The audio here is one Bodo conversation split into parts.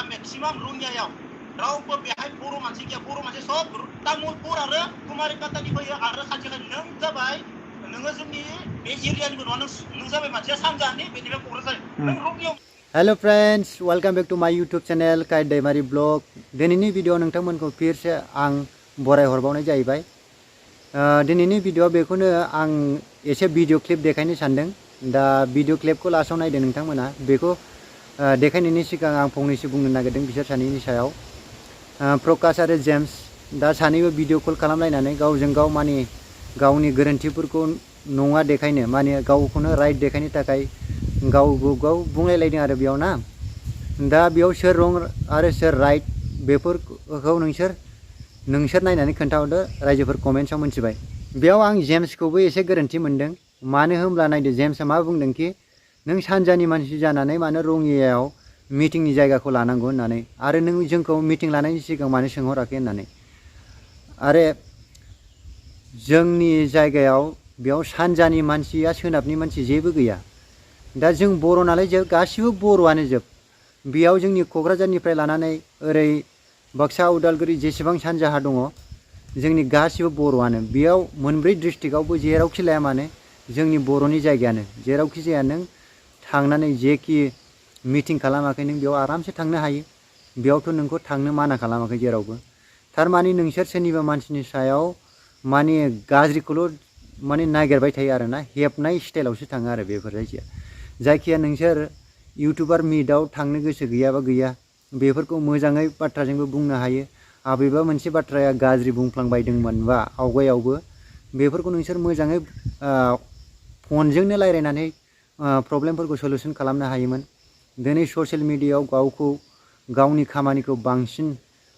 मेक्सिमाम रुनियायाव रावबो बेहाय बर' मानसि गैया बर' मानसि सब तामुलपुर आरो कुमारिकाटानि फैयो आरो खाथिखाय नों जाबाय नोङो जोंनि बे एरियानिबो नङा नों जाबाय मानसिया सानजानि बेनिफ्राय क'क्राझार नों रुनियाव hello friends welcome back to my YouTube channel Kite Daimary blog दिनैनि भिडियो नोंथांमोनखौ फिरसे आं बराय हरबावनाय जाहैबाय दिनैनि भिडियो बेखौनो आं एसे भिडियो क्लिप देखायनो सानदों दा भिडियो क्लिपखौ लासाव नायदो नोंथांमोना बेखौ देखायनायनि सिगां आं फंनैसो बुंनो नागिरदों बिसोर सानैनि सायाव प्रकाश आरो जेम्स दा सानैबो भिडियो कल खालामलायनानै गावजों गाव माने गावनि गोरोन्थिफोरखौ नङा देखायनो माने गावखौनो राइट देखायनो थाखाय गाव बुंलायलायदों आरो बेयाव ना दा बेयाव सोर रं आरो सोर राइट बेफोरखौ नोंसोर नायनानै खोन्थाहरदो रायजोफोर कमेन्ट्सआव मोनथिबाय बेयाव आं जेम्सखौबो एसे गोरोन्थि मोनदों मानो होनब्ला नायदो जेम्सआ मा बुंदोंखि नों सानजानि मानसि जानानै मानो रङियायाव मिटिंनि जायगाखौ लानांगौ होननानै आरो नों जोंखौ मिटिं लानायनि सिगां मानो सोंहराखै होननानै आरो जोंनि जायगायाव बेयाव सानजानि मानसिया सोनाबनि मानसि जेबो गैया दा जों बर' नालाय जों गासिबो बर'आनो जोब बेयाव जोंनि क'क्राझारनिफ्राय लानानै ओरै बाक्सा उदालगुरि जेसेबां सानजाहा दङ जोंनि गासिबो बर'आनो बेयाव मोनब्रै डिस्ट्रिक्टआवबो जेरावखि लाया मानो जोंनि बर'नि जायगायानो जेरावखि जाया नों थांनानै जेखि मिटिं खालामाखै नों बेयाव आरामसे थांनो हायो बेयावथ' नोंखौ थांनो माना खालामाखै जेरावबो थारमाने नोंसोर सोरनिबा मानसिनि सायाव माने गाज्रिखौल' माने नागिरबाय थायो आरोना हेबनाय स्टाइलावसो थाङो आरो बेफोर जायखिया नोंसोर इउटुबार मिटआव थांनो गोसो गैयाबा गैया बेफोरखौ मोजाङै बाथ्राजोंबो बुंनो हायो आबेबा मोनसे बाथ्राया गाज्रि बुंफ्लांबायदोंमोनबा आवगायावबो बेफोरखौ नोंसोर मोजाङै फनजोंनो रायलायनानै प्रब्लेमफोरखौ सल्युसन खालामनो हायोमोन दिनै ससियेल मिडियायाव गावनि खामानिखौ बांसिन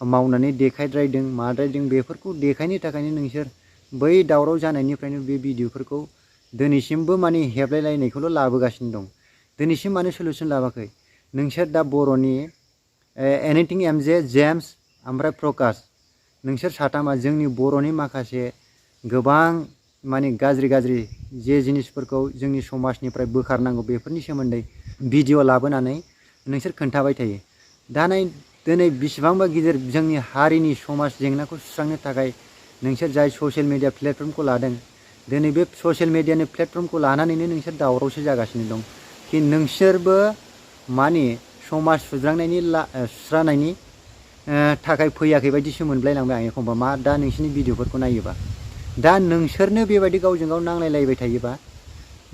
मावनानै देखायद्रायदों माद्रायदों बेफोरखौ देखायनो थाखायनो नोंसोर बै दावराव जानायनिफ्रायनो बे भिडिअफोरखौ दिनैसिमबो माने हेबलायलायनायखौल' लाबोगासिनो दं दिनैसिम मानो सल्युसन लाबाखै नोंसोर दा बर'नि एनिथिं एमजे जेम्स ओमफ्राय प्रकाश नोंसोर साथामा जोंनि बर'नि माखासे गोबां माने गाज्रि जे जिनिसफोरखौ जोंनि समाजनिफ्राय बोखारनांगौ बेफोरनि सोमोन्दै भिडिअ लाबोनानै नोंसोर खोन्थाबाय थायो दा दिनै बिसिबांबा गिदिर जोंनि हारिनि समाज जेंनाखौ सुस्रांनो थाखाय नोंसोर जाय ससियेल मिडिया प्लेटफर्मखौ लादों दिनै बे ससियेल मिडियानि प्लेटफर्मखौ लानानैनो नोंसोर दावरावसो जागासिनो दं कि नोंसोरबो माने समाज सुस्रांनायनि थाखाय फैयाखै बायदिसो मोनलायलांबाय आं एखनबा मा दा नोंसोरनि भिडिअफोरखौ नायोबा दा नोंसोरनो बेबायदि गावजों गाव नांलायलायबाय थायोबा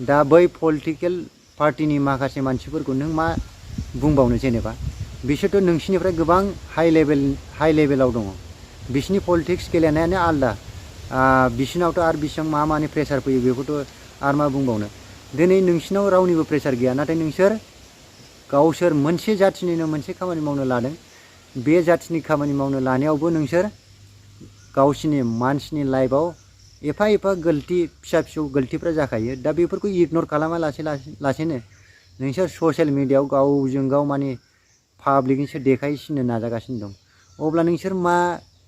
दा बै पलिटिकेल पार्टिनि माखासे मानसिफोरखौ नों मा बुंबावनो जेनेबा बिसोरथ' नोंसिनिफ्राय गोबां हाइ लेभेलाव दङ बिसिनि पलिटिक्स गेलेनायानो आलदा बिसिनावथ' आरो बिसिबां मानि प्रेसार फैयो बेखौथ' आरो मा बुंबावनो दिनै नोंसिनाव रावनिबो प्रेसार गैया नाथाय नोंसोर गावसोर मोनसे जाथिनिनो मोनसे खामानि मावनो लादों बे जाथिनि खामानि मावनो लानायावबो नोंसोर गावसिनि मानसिनि लाइफआव एफा गलति फिसा गलतिफ्रा जाखायो दा बेफोरखौ इगनर खालामा लासेनो नोंसोर ससियेल मिडियायाव गावजों गाव माने पाब्लिकनिसो देखायसिननो नाजागासिनो दं अब्ला नोंसोर मा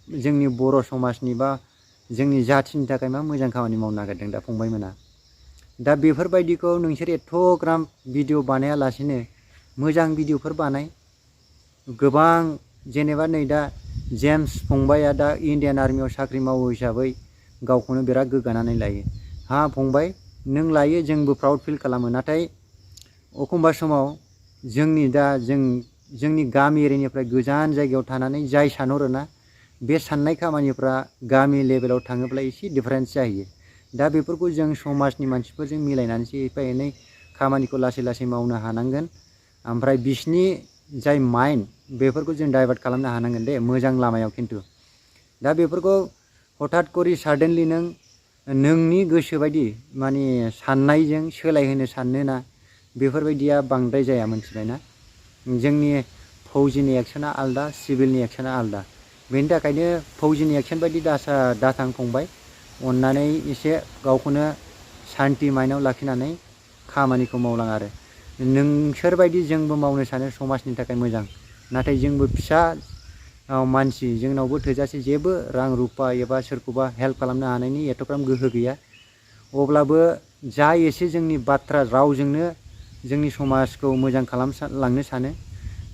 जोंनि बर' समाजनि बा जोंनि जाथिनि थाखाय मा मोजां खामानि मावनो नागिरदों दा फंबायमोना दा बेफोरबायदिखौ नोंसोर एथ'ग्राम भिडिअ बानायालासेनो मोजां भिडिअफोर बानाय गोबां जेनेबा नै दा जेम्स फंबाया दा इण्डियान आर्मियाव साख्रि मावो हिसाबै गावखौनो बिराद गोग्गानानै लायो हा फंबाय नों लायो जोंबो प्राउड फिल खालामो नाथाय एखमबा समाव जोंनि गामि एरियानिफ्राय गोजान जायगायाव थानानै जाय सानहरोना बे साननाय खामानिफ्रा गामि लेभेलाव थाङोब्ला एसे डिफारेन्स जाहैयो दा बेफोरखौ जों समाजनि मानसिफोरजों मिलायनानैसो एफा एनै खामानिखौ लासै मावनो हानांगोन ओमफ्राय बिसिनि जाय माइन्ड बेफोरखौ जों डाइभार्ट खालामनो हानांगोन दे मोजां लामायाव खिन्थु दा बेफोरखौ हठात करि साडेनलि नोंनि गोसो बायदि माने साननायजों सोलायहोनो साननो ना बेफोरबायदिया बांद्राय जाया मोनथिबायना जोंनि फौजिनि एक्सना आलदा सिभिलनि एक्सना आलदा बेनि थाखायनो फौजिनि एक्सन बायदि दाथां फंबाय अननानै एसे गावखौनो सान्ति माइन्डआव लाखिनानै खामानिखौ मावलां आरो नोंसोरबायदि जोंबो मावनो सानो समाजनि थाखाय मोजां नाथाय जोंबो फिसा मानसि जोंनावबो थोजासे जेबो रां रुपा एबा सोरखौबा हेल्प खालामनो हानायनि एथ'ग्राम गोहो गैया अब्लाबो जा एसे जोंनि बाथ्रा रावजोंनो जोंनि समाजखौ मोजां खालामलांनो सानो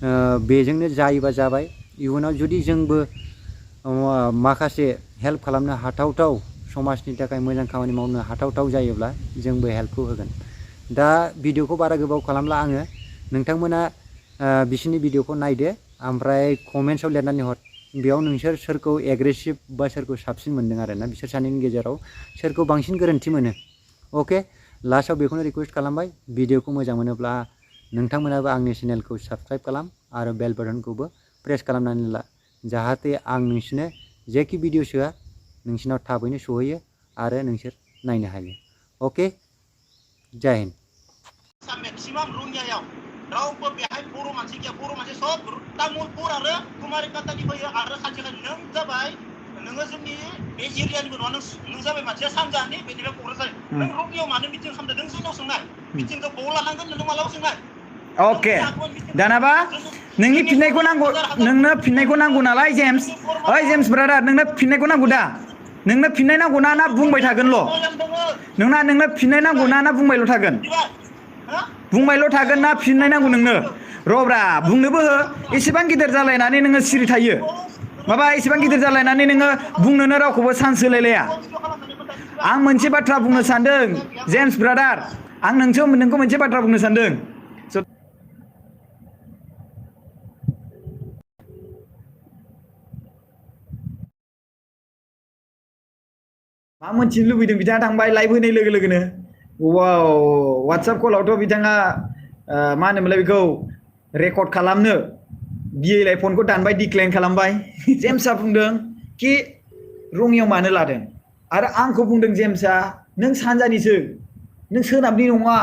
बेजोंनो जायोबा जाबाय इयुनाव जुदि जोंबो माखासे हेल्प खालामनो हाथावथाव समाजनि थाखाय मोजां खामानि मावनो हाथावथाव जायोब्ला जोंबो हेल्पखौ होगोन। दा भिडिअखौ बारा गोबाव खालामला आङो नोंथांमोना बिसोरनि भिडिअखौ नायदो ओमफ्राय कमेन्ट्सआव लिरनानै हर बेयाव नोंसोर सोरखौ एग्रेसिभ बा सोरखौ साबसिन मोनदों आरोना बिसोर सानैनि गेजेराव सोरखौ बांसिन गोरोन्थि मोनो। अके लास्टआव बेखौनो रिक्वेस्ट खालामबाय भिडिअखौ मोजां मोनोब्ला नोंथांमोनाबो आंनि चेनेलखौ साबस्क्राइब खालाम आरो बेल बाटनखौबो प्रेस खालामनानै ला जाहाथे आं नोंसोरनो जेखि भिडिअ सोआ नोंसिनाव थाबैनो सहैयो आरो नोंसोर नायनो हायो। अके जय हिन्द। मेक्सिमाम रङियायाव रावबो बेहाय बर' मानसि गैया बर' मानसि सब तामुलपुर आरो कुमारिकातानि फैयो आरो खाथिखाय नों जाबाय नोङो जोंनि बे एरियानिबो नङा नों जाबाय मानसिया सानजानि बेनिफ्राय क'क्राझार नों रङियाव मानो मिटिं खालामदों नों जोंनाव सोंनाय मिटिंखौ बबाव लानांगोन नों मालाबा सोंनाय। अके दानाबा नोंनि फिननायखौ नांगौ नोंनो फिननायखौ नांगौ नालाय जेम्स ओइ जेम्स ब्रादार नोंनो फिननायखौ नांगौ दा नोंनो फिननाय नांगौ ना बुंबाय थागोनल' नोंनो फिननाय नांगौ ना बुंबायल' थागोन बुंबायल' थागोन ना फिननाय नांगौ नोंनो रब्रा बुंनोबो हो एसेबां गिदिर जालायनानै नोङो सिरि थायो माबा एसेबां गिदिर जालायनानै नोङो बुंनोनो रावखौबो चान्स होलायलाया। आं मोनसे बाथ्रा बुंनो सानदों जेम्स ब्रादार आं नोंखौ मोनसे बाथ्रा बुंनो सानदों। मा मोनथिनो लुबैदों बिथाङा थांबाय लाइभ होनाय लोगो लोगोनो वाव वाट्सएप कलावथ' बिथाङा मा होनोमोनलाय बेखौ रेकर्ड खालामनो बिएलाइ फनखौ दानबाय डिक्लाइन खालामबाय। जेम्सआ बुंदों कि रङियाव मानो लादों आरो आंखौ बुंदों जेम्सआ नों सानजानिसो नों सोनाबनि नङा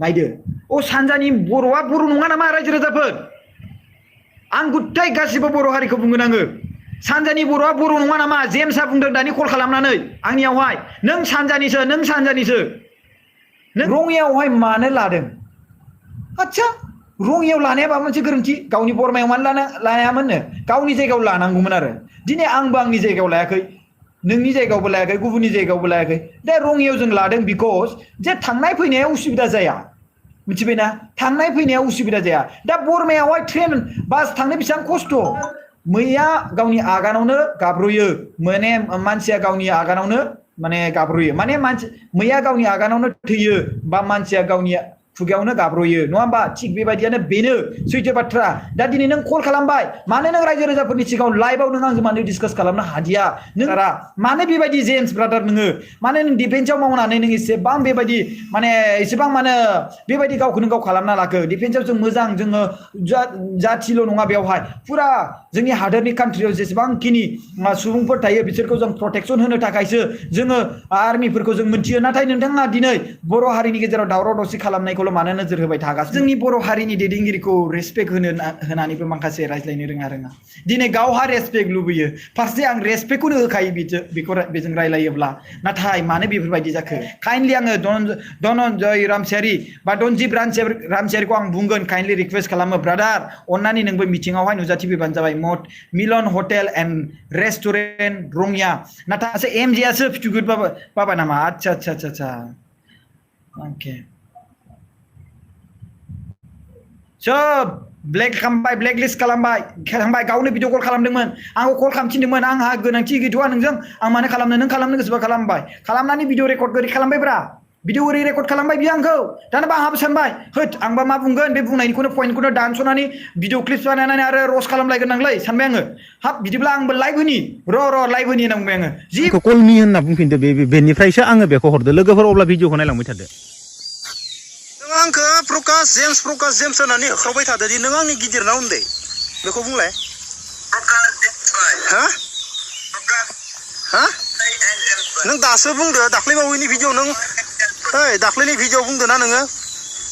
नायदो अ सानजानि बर'आ बर' नङा नामा रायजो राजाफोर आं गुथाय गासिबो बर' हारिखौ बुंगोन आङो सानजानि बर'आ बर' नङा नामा जेम्सआ बुंदों दानि कल खालामनानै आंनियावहाय नों सानजानिसो नों रङियावहाय मानो लादों आच्छा रङियाव लानाया माबा मोनसे गोरोन्थि गावनि बरमायाव मानो लायामोननो गावनि जायगायाव लानांगौमोन आरो दिनै आंबो आंनि जायगायाव लायाखै नोंनि जायगायावबो लायाखै गुबुननि जायगायावबो लायाखै दा रङियाव जों लादों बिकज जे थांनाय फैनाया उसुबिदा जाया मिथिबायना थांनाय फैनाया उसुबिदा जाया दा बरमायावहाय ट्रेन बास थांनो बेसेबां खस्थ' मैया गावनि आगानावनो गाब्र'यो माने मानसिया गावनि आगानावनो माने गाब्र'यो माने मैया गावनि आगानावनो थैयो बा मानसिया गावनि खुगायावनो गाब्र'यो नङा होमबा थिग बेबायदियानो बेनो सैथो बाथ्रा दा दिनै नों कल खालामबाय मानो नों रायजो राजाफोरनि सिगाङाव लाइभआव नों आंजों मानो डिसकास खालामनो हादिया नों मानो बेबायदि जेम्स ब्रादार नोङो मानो नों डिफेन्सआव मावनानै नों एसेबां बेबायदि माने एसेबां मानो बेबायदि गावखौनो गाव खालामना लाखो डिफेन्सआव जों मोजां जोङो जाथिल' नङा बेवहाय फुरा जोंनि हादोरनि कान्ट्रियाव जेसेबांखिनि सुबुंफोर थायो बिसोरखौ जों प्रटेक्सन होनो थाखायसो जोङो आर्मिफोरखौ जों मोनथियो नाथाय नोंथाङा दिनै बर' हारिनि गेजेराव दावराव दावसि खालामनायखौल' मानो नोजोर होबाय थागासिनो जोंनि बर' हारिनि दैदेनगिरिखौ रेसपेक्ट होनानैबो माखासे रायज्लायनो रोङा दिनै गावहा रेसपेक्ट लुबैयो फारसे आं रेसपेक्टखौनो होखायो बेजों रायलायोब्ला नाथाय मानो बेफोरबायदि जाखो काइन्डलि आङो धनन्जय रामसियारि बा दनजिब रामसियारिखौ आं बुंगोन काइन्डलि रिक्वेस्ट खालामो ब्रादार अन्नानै नोंबो मिटिङावहाय नुजाथिफैबानो जाबाय मिलन हटेल एन्ड रेस्टुरेन्ट रङिया नाथाय एमजेआसो फिटुगुड बाबा नामा आच्छा अके सोब ब्लेकलिस्ट खालामबाय गावनो भिडिअ कल खालामदोंमोन आंखौ कल खालामफिनदोंमोन आंहा गोनांथि गैथ'आ नोंजों आं मानो खालामनो नों खालामनो गोसोबा खालामबाय खालामनानै भिडिअ रेकर्ड ओरै खालामबायब्रा भिडिअ ओरै रेकर्ड खालामबाय बियो आंखौ दानोबा आंहाबो सानबाय होद आंबा मा बुंगोन बे बुंनायनिखौनो पइन्टखौनो दानस'नानै भिडिअ क्लिप्स बानायनानै आरो रस्ट खालामलायगोन आंलै सानबाय आङो हाब बिदिब्ला आंबो लाइभ होनि र' लाइभ होनि होनना बुंबाय आङो जि कल मी होनना बुंफिनदो बेनिफ्रायसो आङो बेखौ हरदो लोगोफोर अब्ला भिडिअखौ नायलांबाय थादो नों आंखौ प्रकाश जेम्स होननानै होख्रावबाय थादो दि नों आंनि गिदिर ना उन्दै बेखौ बुंलाय नों दासो बुंदो दाख्लैबावैनि भिडिअ नों दाख्लैनि भिडिअ बुंदो ना नोङो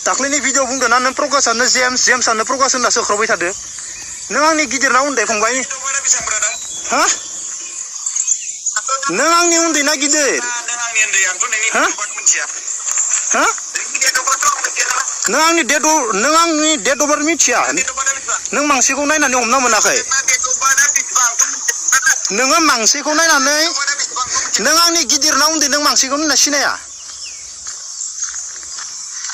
दाख्लैनि भिडिअ बुंदो ना नों प्रकाशानो जेम्सआनो प्रकाश होननासो होख्रावबाय थादो नों आंनि गिदिर ना उन्दै फंबाय नों आंनि उन्दै ना गिदिर नों आंनि डेट अफ बार्थ मिथिया नों मांसेखौ नायनानै हमना मोनाखै नोङो मांसेखौ नायनानै नों आंनि गिदिर ना उन्दै नों मांसेखौ नायना सिनाया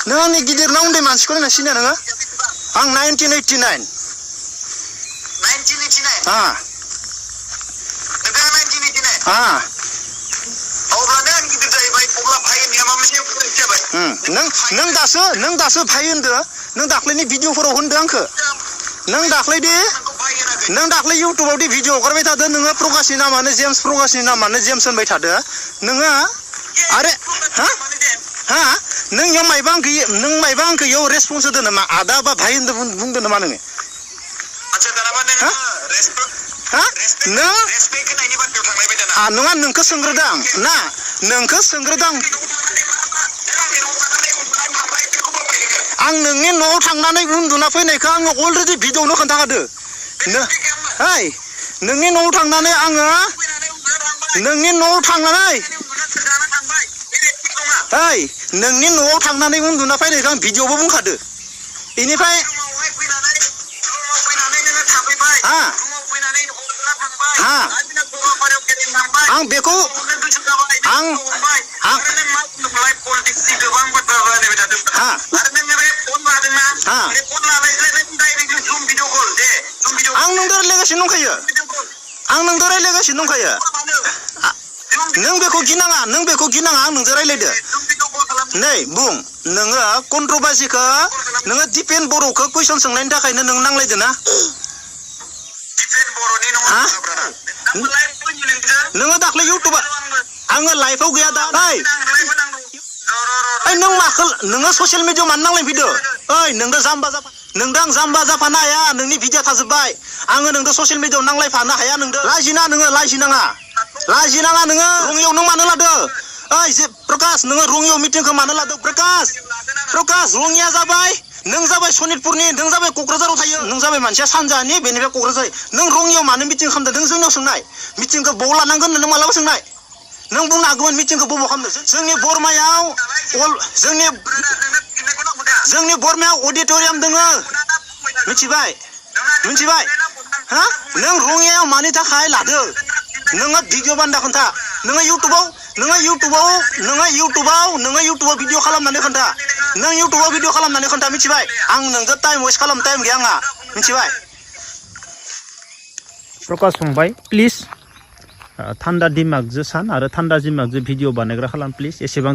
नों आंनि गिदिर ना उन्दै मानसिखौ नायना सिनाया नोङो आं 1989 Ah. Ah. नों दासो भाइ होनदो नों दाख्लैनि भिडिअफोराव होनदो आंखो नों दाख्लै इउटुबाव दि भिडिअ हगारबाय थादो नोङो प्रकाशनि नामानो जेम्स होनबाय थादो नोङो आरे हा नों इयाव मायबा आंखो इयाव रेसपन्स होदो नामा आदा बा भाइ होनदो बुंदो नामा नोङो हा नों नङा नोंखो सोंग्रोदां ना नोंखो सोंग्रोदां आं नोंनि न'आव थांनानै उन्दुना फैनायखौ आङो अलरेडि भिडिअआवनो खोन्थाखादो ओइ नोंनि न'आव थांनानै आङो नोंनि न'आव थांनानै ओइ नोंनि न'आव थांनानै उन्दुना फैनायखौ आं भिडिअआवबो बुंखादो बेनिफ्राय आं बेखौ आं नोंदो रायलायगासिनो दंखायो नों बेखौ गिनाङा आं नोंजों रायलायदो नै बुं नोङो कन्ट्रभार्सिखौ नोङो दिपेन बर'खौ कुइसन सोंनायनि थाखायनो नों नांलायदो ना नोङो दाख्लै इउटुबार आङो लाइफआव गैया दा ओइ नोङो ससियेल मिडियाआव मानो नांलायफैदो ओइ नोंदो नोंदो आं जाम्बा जाफानो हाया नोंनि भिडिअ थाजोब्बाय आङो नोंदो ससियेल मिडियाआव नांलायफानो हाया नोंदो लाजिनाङा नोङो रङियाव नों मानो लादो ओइ जे प्रकाश नोङो रङियाव मिटिंखौ मानो लादो प्रकाश रङिया जाबाय नों जाबाय सनितपुरनि नों जाबाय क'क्राझाराव थायो नों जाबाय मानसिया सानजानि बेनिफ्राय क'क्राझार नों रङियाव मानो मिटिं खालामदों नों जोंनाव सोंनाय मिटिंखौ बबाव लानांगोन नों मालाबा सोंनाय नों बुंनो हागौमोन मिटिंखौ बबाव खालामदों जोंनि बरमायाव जोंनि बरमायाव अडिट'रियाम दोङो मिथिबाय हा नों रङियायाव मानि थाखाय लादो नोङो भिडिअ बान्दा खोन्था नोङो इउटुबाव भिडिअ खालामनानै खोन्था नों इउटुबाव भिडिअ खालामनानै खोन्था मिथिबाय आं नोंजों टाइम वेस्ट खालामनो टाइम गैया आंहा मिथिबाय प्रकाश फंबाय प्लिज थान्दा दिमागजों सान आरो थान्दा दिमागजों भिडिअ बानायग्रा खालाम प्लिज एसेबां